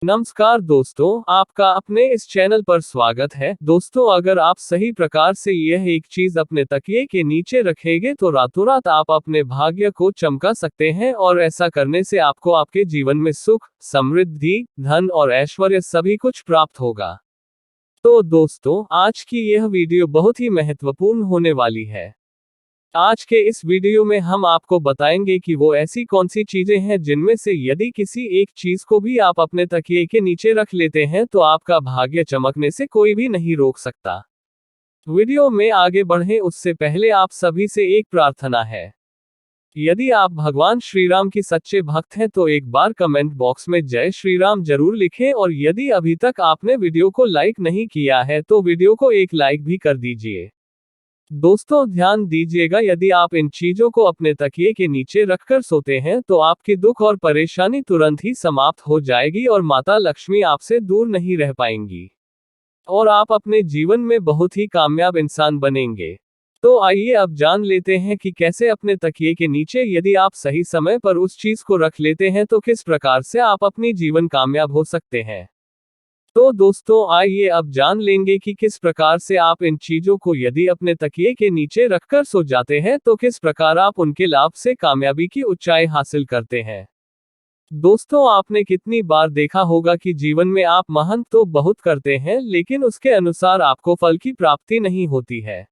नमस्कार दोस्तों, आपका अपने इस चैनल पर स्वागत है। दोस्तों, अगर आप सही प्रकार से यह एक चीज अपने तकिए के नीचे रखेंगे तो रातों रात आप अपने भाग्य को चमका सकते हैं और ऐसा करने से आपको आपके जीवन में सुख, समृद्धि, धन और ऐश्वर्य सभी कुछ प्राप्त होगा। तो दोस्तों, आज की यह वीडियो बहुत ही महत्वपूर्ण होने वाली है। आज के इस वीडियो में हम आपको बताएंगे कि वो ऐसी कौन सी चीजें हैं जिनमें से यदि किसी एक चीज को भी आप अपने तकिए के नीचे रख लेते हैं तो आपका भाग्य चमकने से कोई भी नहीं रोक सकता। वीडियो में आगे बढ़ें उससे पहले आप सभी से एक प्रार्थना है। यदि आप भगवान श्री राम की सच्चे भक्त हैं तो एक बार कमेंट बॉक्स में जय श्री राम जरूर लिखें और यदि अभी तक आपने वीडियो को लाइक नहीं किया है तो वीडियो को एक लाइक भी कर दीजिए। दोस्तों, ध्यान दीजिएगा, यदि आप इन चीजों को अपने तकिए के नीचे रखकर सोते हैं तो आपकी दुख और परेशानी तुरंत ही समाप्त हो जाएगी और माता लक्ष्मी आपसे दूर नहीं रह पाएंगी और आप अपने जीवन में बहुत ही कामयाब इंसान बनेंगे। तो आइए अब जान लेते हैं कि कैसे अपने तकिए के नीचे यदि आप सही समय पर उस चीज को रख लेते हैं तो किस प्रकार से आप अपनी जीवन कामयाब हो सकते हैं। तो दोस्तों, आइए अब जान लेंगे कि किस प्रकार से आप इन चीजों को यदि अपने तकिए के नीचे रखकर सो जाते हैं तो किस प्रकार आप उनके लाभ से कामयाबी की ऊंचाई हासिल करते हैं। दोस्तों, आपने कितनी बार देखा होगा कि जीवन में आप मेहनत तो बहुत करते हैं लेकिन उसके अनुसार आपको फल की प्राप्ति नहीं होती है।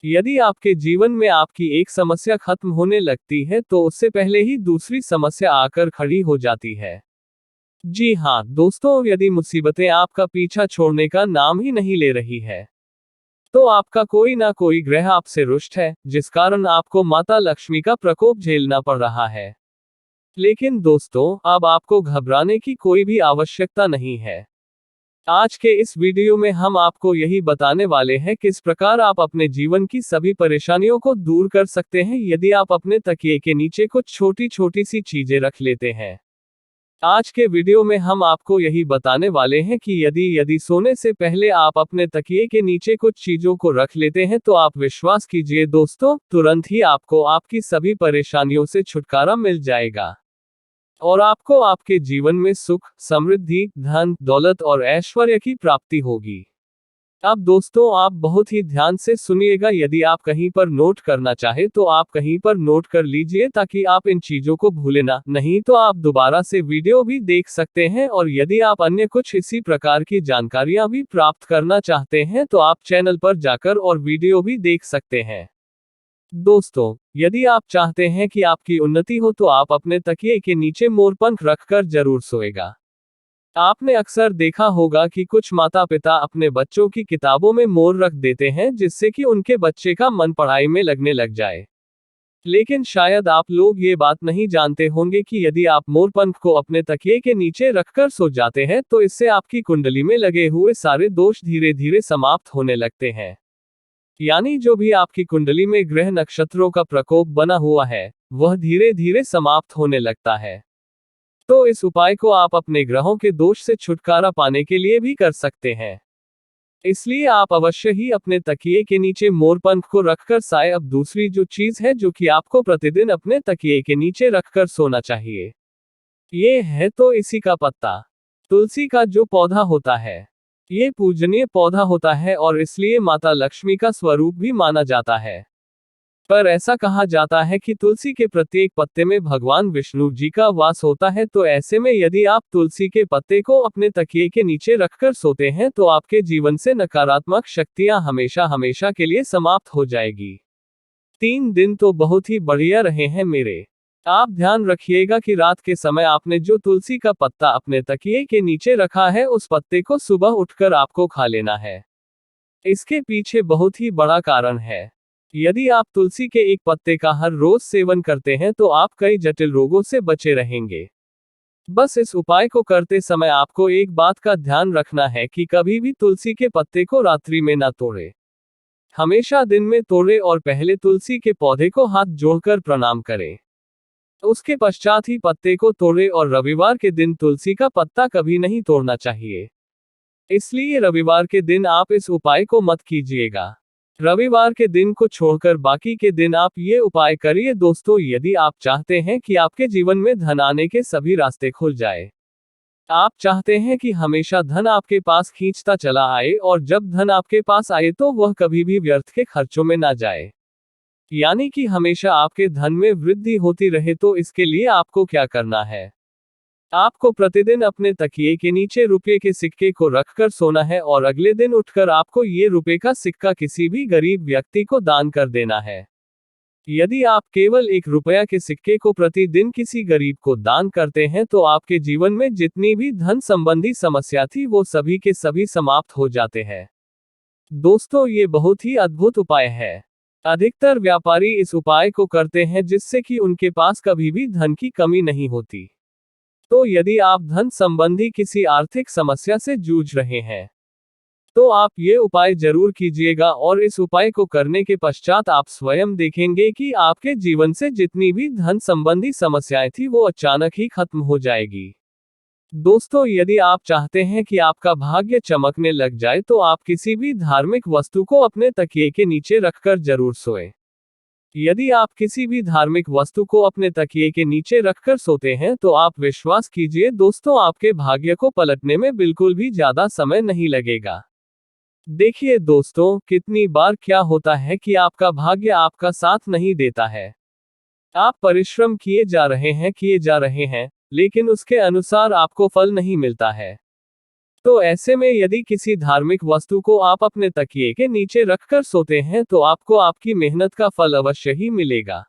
यदि आपके जीवन में आपकी एक समस्या खत्म होने लगती है तो उससे पहले ही दूसरी समस्या आकर खड़ी हो जाती है। जी हाँ दोस्तों, यदि मुसीबतें आपका पीछा छोड़ने का नाम ही नहीं ले रही है तो आपका कोई ना कोई ग्रह आपसे रुष्ट है, जिस कारण आपको माता लक्ष्मी का प्रकोप झेलना पड़ रहा है। लेकिन दोस्तों, अब आपको घबराने की कोई भी आवश्यकता नहीं है। आज के इस वीडियो में हम आपको यही बताने वाले हैं किस प्रकार आप अपने जीवन की सभी परेशानियों को दूर कर सकते हैं यदि आप अपने तकिए के नीचे कुछ छोटी छोटी सी चीजें रख लेते हैं। आज के वीडियो में हम आपको यही बताने वाले हैं कि यदि सोने से पहले आप अपने तकिए के नीचे कुछ चीजों को रख लेते हैं तो आप विश्वास कीजिए दोस्तों, तुरंत ही आपको आपकी सभी परेशानियों से छुटकारा मिल जाएगा और आपको आपके जीवन में सुख, समृद्धि, धन, दौलत और ऐश्वर्य की प्राप्ति होगी। अब दोस्तों, आप बहुत ही ध्यान से सुनिएगा। यदि आप कहीं पर नोट करना चाहे तो आप कहीं पर नोट कर लीजिए ताकि आप इन चीजों को भूलें ना, नहीं तो आप दोबारा से वीडियो भी देख सकते हैं और यदि आप अन्य कुछ इसी प्रकार की जानकारियां भी प्राप्त करना चाहते हैं तो आप चैनल पर जाकर और वीडियो भी देख सकते हैं। दोस्तों, यदि आप चाहते हैं कि आपकी उन्नति हो तो आप अपने तकिए के नीचे मोरपंख रखकर जरूर सोएगा। आपने अक्सर देखा होगा कि कुछ माता पिता अपने बच्चों की किताबों में मोर रख देते हैं जिससे कि उनके बच्चे का मन पढ़ाई में लगने लग जाए। लेकिन शायद आप लोग ये बात नहीं जानते होंगे कि यदि आप मोरपंख को अपने तकिए के नीचे रखकर सो जाते हैं तो इससे आपकी कुंडली में लगे हुए सारे दोष धीरे धीरे समाप्त होने लगते हैं। यानी जो भी आपकी कुंडली में ग्रह नक्षत्रों का प्रकोप बना हुआ है वह धीरे धीरे समाप्त होने लगता है। तो इस उपाय को आप अपने ग्रहों के दोष से छुटकारा पाने के लिए भी कर सकते हैं। इसलिए आप अवश्य ही अपने तकिए के नीचे मोरपंख को रखकर साए। अब दूसरी जो चीज है जो कि आपको प्रतिदिन अपने तकिए के नीचे रखकर सोना चाहिए, ये है तो इसी का पत्ता। तुलसी का जो पौधा होता है ये पूजनीय पौधा होता है और इसलिए माता लक्ष्मी का स्वरूप भी माना जाता है। पर ऐसा कहा जाता है कि तुलसी के प्रत्येक पत्ते में भगवान विष्णु जी का वास होता है, तो ऐसे में यदि आप तुलसी के पत्ते को अपने तकिए के नीचे रखकर सोते हैं तो आपके जीवन से नकारात्मक शक्तियां हमेशा हमेशा के लिए समाप्त हो जाएगी। 3 दिन तो बहुत ही बढ़िया रहे हैं मेरे। आप ध्यान रखिएगा कि रात के समय आपने जो तुलसी का पत्ता अपने तकिए के नीचे रखा है उस पत्ते को सुबह उठकर आपको खा लेना है। इसके पीछे बहुत ही बड़ा कारण है। यदि आप तुलसी के एक पत्ते का हर रोज सेवन करते हैं तो आप कई जटिल रोगों से बचे रहेंगे। बस इस उपाय को करते समय आपको एक बात का ध्यान रखना है कि कभी भी तुलसी के पत्ते को रात्रि में ना तोड़े, हमेशा दिन में तोड़े और पहले तुलसी के पौधे को हाथ जोड़कर प्रणाम करें। उसके पश्चात ही पत्ते को तोड़े और रविवार के दिन तुलसी का पत्ता कभी नहीं तोड़ना चाहिए। इसलिए रविवार के दिन आप इस उपाय को मत कीजिएगा। रविवार के दिन को छोड़कर बाकी के दिन आप ये उपाय करिए। दोस्तों, यदि आप चाहते हैं कि आपके जीवन में धन आने के सभी रास्ते खुल जाए, आप चाहते हैं कि हमेशा धन आपके पास खींचता चला आए और जब धन आपके पास आए तो वह कभी भी व्यर्थ के खर्चों में ना जाए। यानी कि हमेशा आपके धन में वृद्धि होती रहे। तो इसके लिए आपको क्या करना है? आपको प्रतिदिन अपने तकिए के नीचे रुपये के सिक्के को रखकर सोना है और अगले दिन उठकर आपको ये रुपये का सिक्का किसी भी गरीब व्यक्ति को दान कर देना है। यदि आप केवल 1 रुपया के सिक्के को प्रतिदिन किसी गरीब को दान करते हैं तो आपके जीवन में जितनी भी धन संबंधी समस्या थी वो सभी के सभी समाप्त हो जाते हैं। दोस्तों, ये बहुत ही अद्भुत उपाय है। अधिकतर व्यापारी इस उपाय को करते हैं जिससे कि उनके पास कभी भी धन की कमी नहीं होती। तो यदि आप धन संबंधी किसी आर्थिक समस्या से जूझ रहे हैं तो आप ये उपाय जरूर कीजिएगा और इस उपाय को करने के पश्चात आप स्वयं देखेंगे कि आपके जीवन से जितनी भी धन संबंधी समस्याएं थी वो अचानक ही खत्म हो जाएगी। दोस्तों, यदि आप चाहते हैं कि आपका भाग्य चमकने लग जाए तो आप किसी भी धार्मिक वस्तु को अपने तकिए के नीचे रखकर जरूर सोएं। यदि आप किसी भी धार्मिक वस्तु को अपने तकिए के नीचे रखकर सोते हैं तो आप विश्वास कीजिए दोस्तों, आपके भाग्य को पलटने में बिल्कुल भी ज्यादा समय नहीं लगेगा। देखिए दोस्तों, कितनी बार क्या होता है कि आपका भाग्य आपका साथ नहीं देता है। आप परिश्रम किए जा रहे हैं, लेकिन उसके अनुसार आपको फल नहीं मिलता है। तो ऐसे में यदि किसी धार्मिक वस्तु को आप अपने तकिए के नीचे रखकर सोते हैं तो आपको आपकी मेहनत का फल अवश्य ही मिलेगा।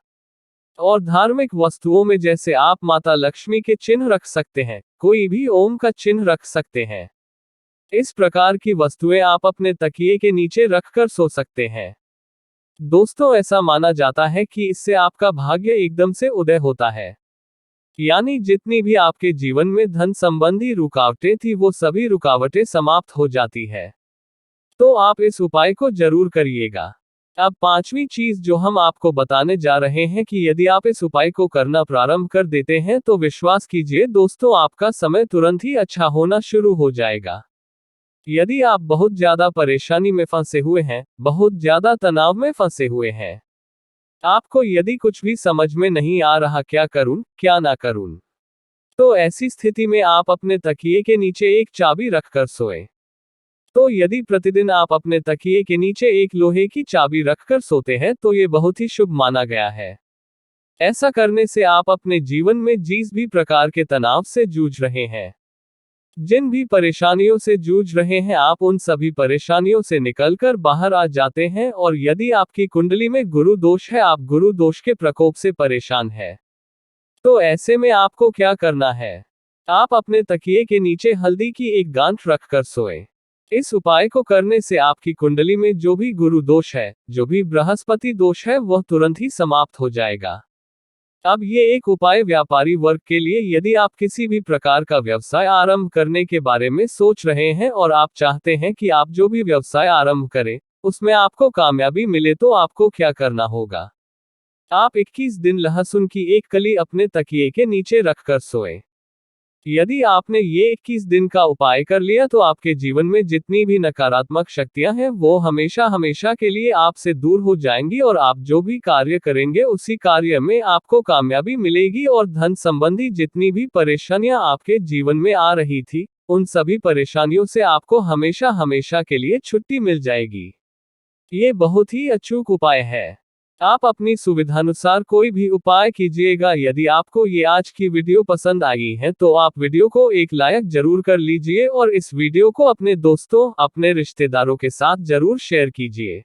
और धार्मिक वस्तुओं में जैसे आप माता लक्ष्मी के चिन्ह रख सकते हैं, कोई भी ओम का चिन्ह रख सकते हैं। इस प्रकार की वस्तुएं आप अपने तकिए के नीचे रखकर सो सकते हैं। दोस्तों, ऐसा माना जाता है कि इससे आपका भाग्य एकदम से उदय होता है। यानी जितनी भी आपके जीवन में धन संबंधी रुकावटें थी वो सभी रुकावटें समाप्त हो जाती है। तो आप इस उपाय को जरूर करिएगा। अब पांचवी चीज जो हम आपको बताने जा रहे हैं कि यदि आप इस उपाय को करना प्रारंभ कर देते हैं तो विश्वास कीजिए दोस्तों, आपका समय तुरंत ही अच्छा होना शुरू हो जाएगा। यदि आप बहुत ज्यादा परेशानी में फंसे हुए हैं, बहुत ज्यादा तनाव में फंसे हुए हैं, आपको यदि कुछ भी समझ में नहीं आ रहा क्या करूं, क्या ना करूं, तो ऐसी स्थिति में आप अपने तकिए के नीचे एक चाबी रखकर सोएं। तो यदि प्रतिदिन आप अपने तकिए के नीचे एक लोहे की चाबी रखकर सोते हैं तो ये बहुत ही शुभ माना गया है। ऐसा करने से आप अपने जीवन में जिस भी प्रकार के तनाव से जूझ रहे हैं, जिन भी परेशानियों से जूझ रहे हैं, आप उन सभी परेशानियों से निकलकर बाहर आ जाते हैं। और यदि आपकी कुंडली में गुरु दोष है, आप गुरु दोष के प्रकोप से परेशान हैं, तो ऐसे में आपको क्या करना है? आप अपने तकिए के नीचे हल्दी की एक गांठ रखकर सोएं। इस उपाय को करने से आपकी कुंडली में जो भी गुरु दोष है, जो भी बृहस्पति दोष है, वह तुरंत ही समाप्त हो जाएगा। अब ये एक उपाय व्यापारी वर्ग के लिए, यदि आप किसी भी प्रकार का व्यवसाय आरंभ करने के बारे में सोच रहे हैं और आप चाहते हैं कि आप जो भी व्यवसाय आरंभ करें उसमें आपको कामयाबी मिले, तो आपको क्या करना होगा? आप 21 दिन लहसुन की एक कली अपने तकिए के नीचे रखकर सोएं। यदि आपने ये 21 दिन का उपाय कर लिया तो आपके जीवन में जितनी भी नकारात्मक शक्तियां हैं वो हमेशा हमेशा के लिए आपसे दूर हो जाएंगी और आप जो भी कार्य करेंगे उसी कार्य में आपको कामयाबी मिलेगी और धन संबंधी जितनी भी परेशानियां आपके जीवन में आ रही थी उन सभी परेशानियों से आपको हमेशा हमेशा के लिए छुट्टी मिल जाएगी। ये बहुत ही अचूक उपाय है। आप अपनी सुविधानुसार कोई भी उपाय कीजिएगा। यदि आपको ये आज की वीडियो पसंद आई है तो आप वीडियो को एक लाइक जरूर कर लीजिए और इस वीडियो को अपने दोस्तों, अपने रिश्तेदारों के साथ जरूर शेयर कीजिए।